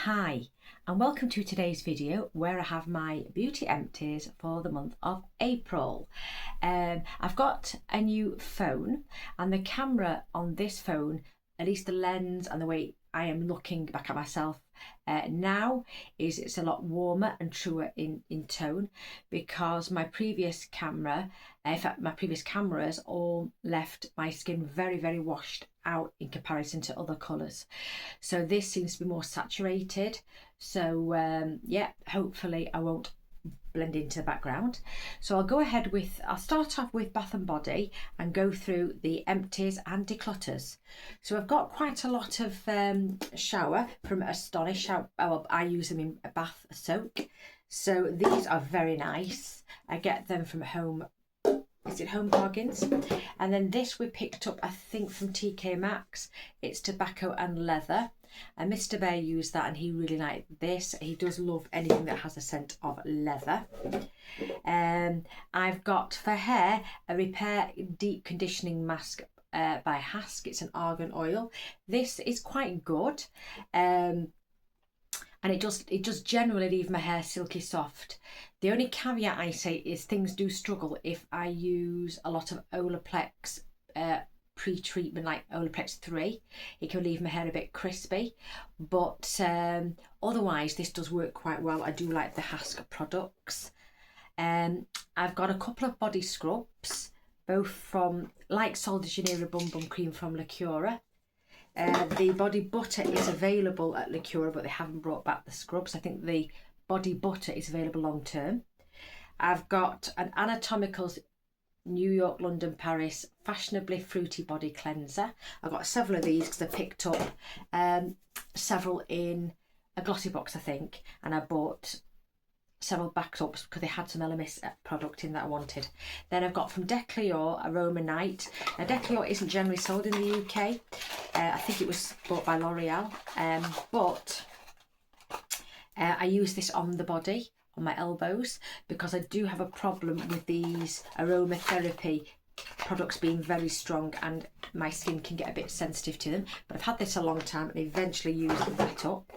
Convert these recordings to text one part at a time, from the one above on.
Hi and welcome to today's video where I have my beauty empties for the month of April. I've got a new phone and the camera on this phone, at least the lens and the way I am looking back at myself now, it's a lot warmer and truer in tone, because my previous camera, in fact my previous cameras all left my skin very washed out in comparison to other colours. So this seems to be more saturated, so yeah, hopefully I won't blend into the background. So I'll start off with Bath and Body and go through the empties and declutters. So I've got quite a lot of shower from Astonish. I use them in a bath soak, so these are very nice. I get them from Home Bargains. And then this we picked up, I think, from TK Maxx. It's tobacco and leather, and Mr. Bear used that and he really liked this. He does love anything that has a scent of leather. I've got for hair a Repair Deep Conditioning Mask by Hask. It's an argan oil. This is quite good, and it does generally leave my hair silky soft. The only caveat I say is things do struggle if I use a lot of Olaplex pre-treatment, like Olaplex 3. It can leave my hair a bit crispy, but otherwise this does work quite well. I do like the Hask products. I've got a couple of body scrubs, both from like Sol de Janeiro Bum Bum Cream from Lacura. The body butter is available at Lacura, but they haven't brought back the scrubs. I think the body butter is available long term. I've got an Anatomicals New York, London, Paris Fashionably Fruity Body Cleanser. I've got several of these because I picked up several in a glossy box, I think, and I bought several backups because they had some LMS product in that I wanted. Then I've got from Decluttered Aroma Night. Now Decluttered isn't generally sold in the UK. I think it was bought by L'Oreal, but I use this on the body, on my elbows, because I do have a problem with these aromatherapy products being very strong and my skin can get a bit sensitive to them. But I've had this a long time and eventually used that up.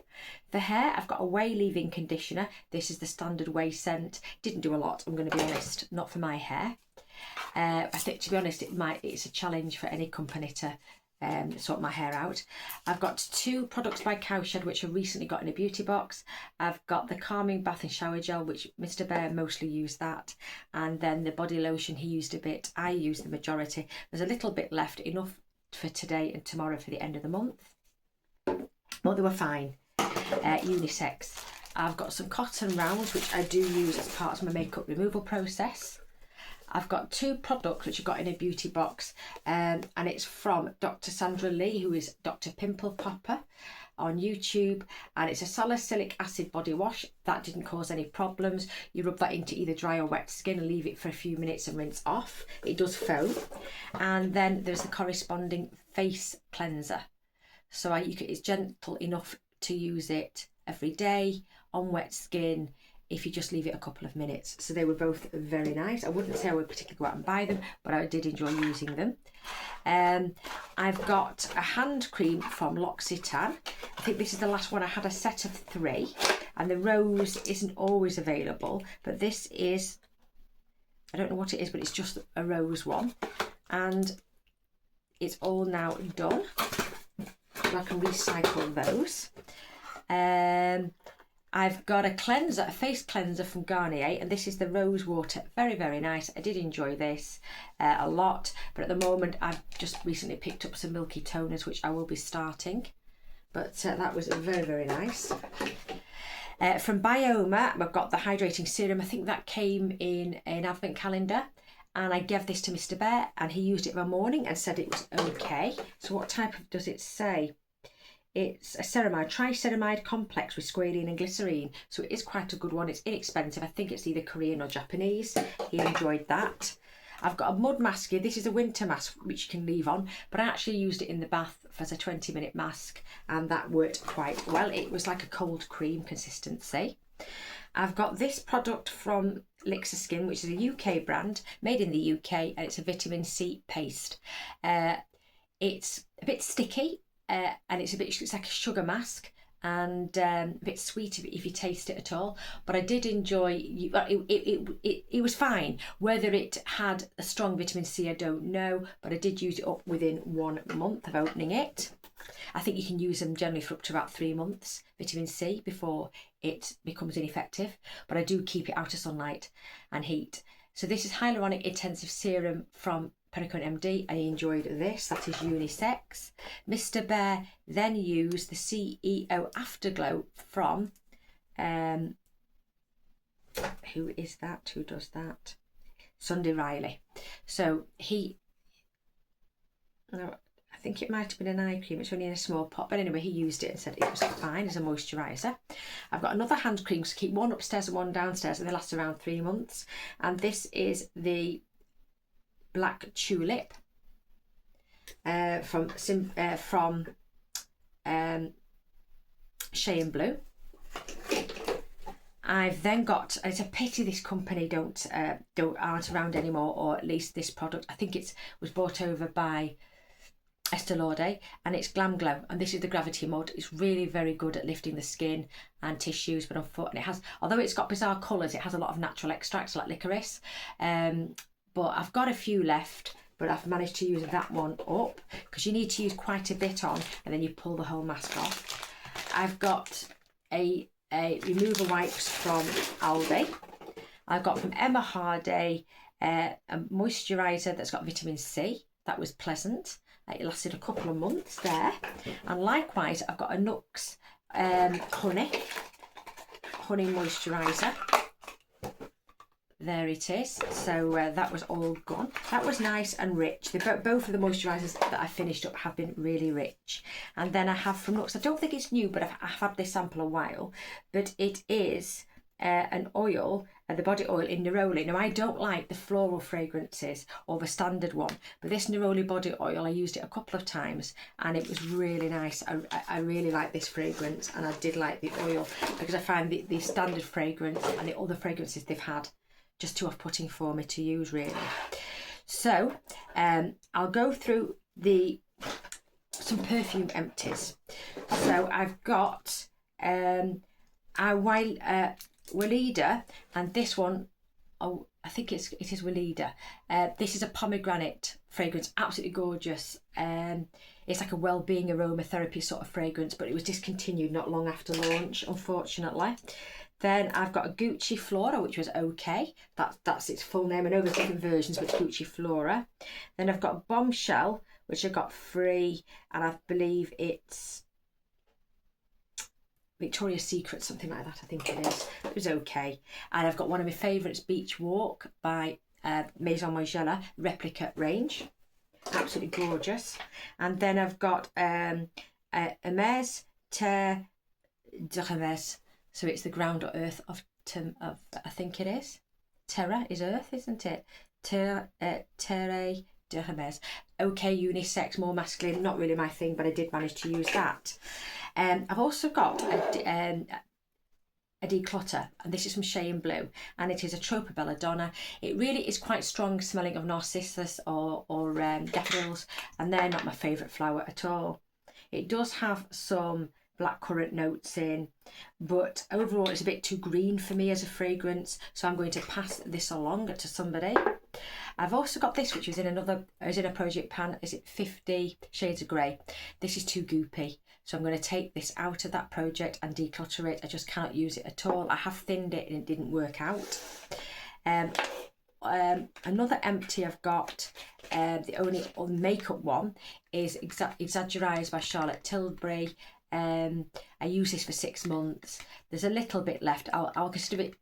For hair, I've got a Way Leave-In Conditioner. This is the standard Way scent. Didn't do a lot, I'm going to be honest, not for my hair. I think, to be honest, it's a challenge for any company to sort my hair out. I've got two products by Cowshed which I recently got in a beauty box. I've got the Calming Bath and Shower Gel, which Mr. Bear mostly used that, and then the body lotion he used a bit. I used the majority. There's a little bit left, enough for today and tomorrow for the end of the month, but they were fine. Unisex. I've got some cotton rounds which I do use as part of my makeup removal process. I've got two products which I got in a beauty box, and it's from Dr. Sandra Lee, who is Dr. Pimple Popper on YouTube, and it's a salicylic acid body wash. That didn't cause any problems. You rub that into either dry or wet skin and leave it for a few minutes and rinse off. It does foam. And then there's the corresponding face cleanser. So it's gentle enough to use it every day on wet skin if you just leave it a couple of minutes. So they were both very nice. I wouldn't say I would particularly go out and buy them, but I did enjoy using them. I've got a hand cream from L'Occitane. I think this is the last one. I had a set of 3, and the rose isn't always available, but this is, I don't know what it is, but it's just a rose one, and it's all now done, so I can recycle those. I've got a cleanser, a face cleanser from Garnier, and this is the rose water. Very nice. I did enjoy this a lot, but at the moment I've just recently picked up some milky toners which I will be starting, but that was very nice. From Bioma, I've got the hydrating serum. I think that came in an advent calendar, and I gave this to Mr. Bear and he used it in the morning and said it was okay. So what type of does it say? It's a ceramide, triceramide complex with squalene and glycerine. So it is quite a good one. It's inexpensive. I think it's either Korean or Japanese. He enjoyed that. I've got a mud mask here. This is a winter mask which you can leave on, but I actually used it in the bath as a 20-minute mask and that worked quite well. It was like a cold cream consistency. I've got this product from Lixer Skin, which is a UK brand, made in the UK, and it's a vitamin C paste. It's a bit sticky. And it's like a sugar mask, and a bit sweet if you taste it at all. But I did enjoy it was fine. Whether it had a strong vitamin C, I don't know, but I did use it up within 1 month of opening it. I think you can use them generally for up to about 3 months, vitamin C, before it becomes ineffective, but I do keep it out of sunlight and heat. So this is Hyaluronic Intensive Serum from Perricone MD. I enjoyed this. That is unisex. Mr. Bear then used the CEO Afterglow from who is that? Who does that? Sunday Riley. So I think it might have been an eye cream. It's only in a small pot, but anyway, he used it and said it was fine as a moisturiser. I've got another hand cream, so keep one upstairs and one downstairs, and they last around 3 months. And this is the Black Tulip from Shea and Blue. I've then got, it's a pity this company aren't around anymore, or at least this product. I think it was bought over by Estee Lauder, and it's Glam Glow, and this is the Gravity Mud. It's really very good at lifting the skin and tissues, but on foot, and it has, although it's got bizarre colours, it has a lot of natural extracts like licorice. But I've got a few left, but I've managed to use that one up, because you need to use quite a bit on and then you pull the whole mask off. I've got a remover wipes from Aldi. I've got from Emma Hardy a moisturiser that's got vitamin C. That was pleasant. It lasted a couple of months there. And likewise, I've got a Nux honey moisturiser. There it is. So that was all gone. That was nice and rich. Both of the moisturisers that I finished up have been really rich. And then I have from Nux, I don't think it's new, but I've had this sample a while, but it is an oil, the body oil in Neroli. Now, I don't like the floral fragrances or the standard one, but this Neroli body oil, I used it a couple of times and it was really nice. I really like this fragrance, and I did like the oil, because I find the standard fragrance and the other fragrances they've had just too off-putting for me to use, really. So I'll go through some perfume empties. So I've got Weleda, and this one, oh, I think it is Weleda. This is a pomegranate fragrance, absolutely gorgeous. It's like a well-being aromatherapy sort of fragrance, but it was discontinued not long after launch, unfortunately. Then I've got a Gucci Flora, which was okay. That's its full name. I know there's different versions, but it's Gucci Flora. Then I've got Bombshell, which I got free, and I believe it's Victoria's Secret, something like that, I think it is. It was okay. And I've got one of my favourites, Beach Walk by Maison Margiela replica range. Absolutely gorgeous. And then I've got Hermès Terre de Hermès. So it's the ground or earth of I think it is. Terra is earth, isn't it? Terre de Hermès. Okay, unisex, more masculine, not really my thing, but I did manage to use that. I've also got a declutter, and this is from Shea and Blue, and it is a Tropa Belladonna. It really is quite strong smelling of narcissus or daffodils, and they're not my favourite flower at all. It does have some blackcurrant notes in, but overall it's a bit too green for me as a fragrance, so I'm going to pass this along to somebody. I've also got this, which is in a project pan. Is it 50 Shades of Grey? This is too goopy, so I'm going to take this out of that project and declutter it. I just can't use it at all. I have thinned it and it didn't work out. Another empty I've got, the only makeup one, is Exaggerise by Charlotte Tilbury. I use this for 6 months. There's a little bit left. I'll consider it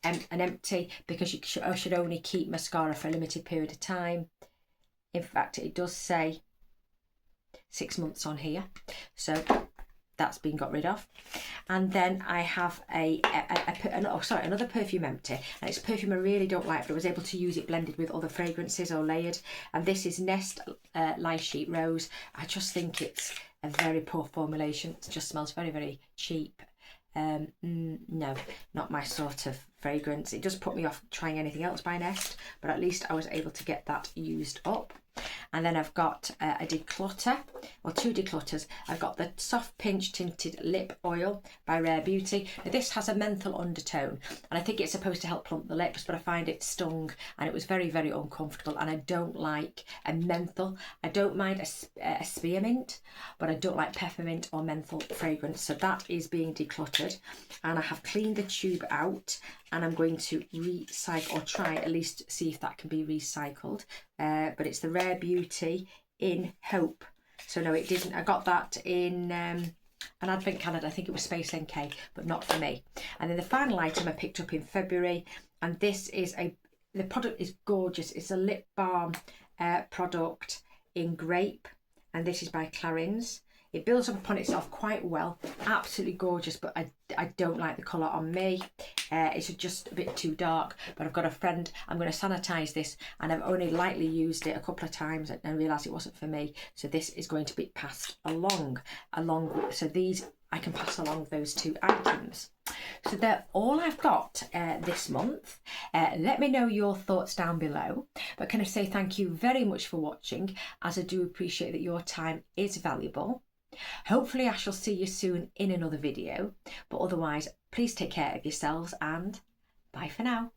an empty, because I should only keep mascara for a limited period of time. In fact, it does say 6 months on here, so that's been got rid of. And then I have another perfume empty, and it's a perfume I really don't like, but I was able to use it blended with other fragrances or layered, and this is Nest Light Sheet Rose. I just think it's a very poor formulation. It just smells very, very cheap. No, not my sort of fragrance. It does put me off trying anything else by Nest, but at least I was able to get that used up. And then I've got a declutter, or two declutters. I've got the Soft Pinch Tinted Lip Oil by Rare Beauty. Now, this has a menthol undertone, and I think it's supposed to help plump the lips, but I find it stung and it was very, very uncomfortable, and I don't like a menthol. I don't mind a spearmint, but I don't like peppermint or menthol fragrance. So that is being decluttered, and I have cleaned the tube out, and I'm going to recycle, or try at least see if that can be recycled. But it's the Rare Beauty in Hope. So no, it didn't. I got that in an advent calendar. I think it was Space NK, but not for me. And then the final item I picked up in February, and this is the product is gorgeous. It's a lip balm product in grape, and this is by Clarins. It builds up upon itself quite well, absolutely gorgeous, but I don't like the colour on me. It's just a bit too dark, but I've got a friend, I'm going to sanitise this, and I've only lightly used it a couple of times and realised it wasn't for me, so this is going to be passed along so these, I can pass along those two items. So they're all I've got this month. Let me know your thoughts down below, but can I say thank you very much for watching, as I do appreciate that your time is valuable. Hopefully I shall see you soon in another video, but otherwise please take care of yourselves, and bye for now.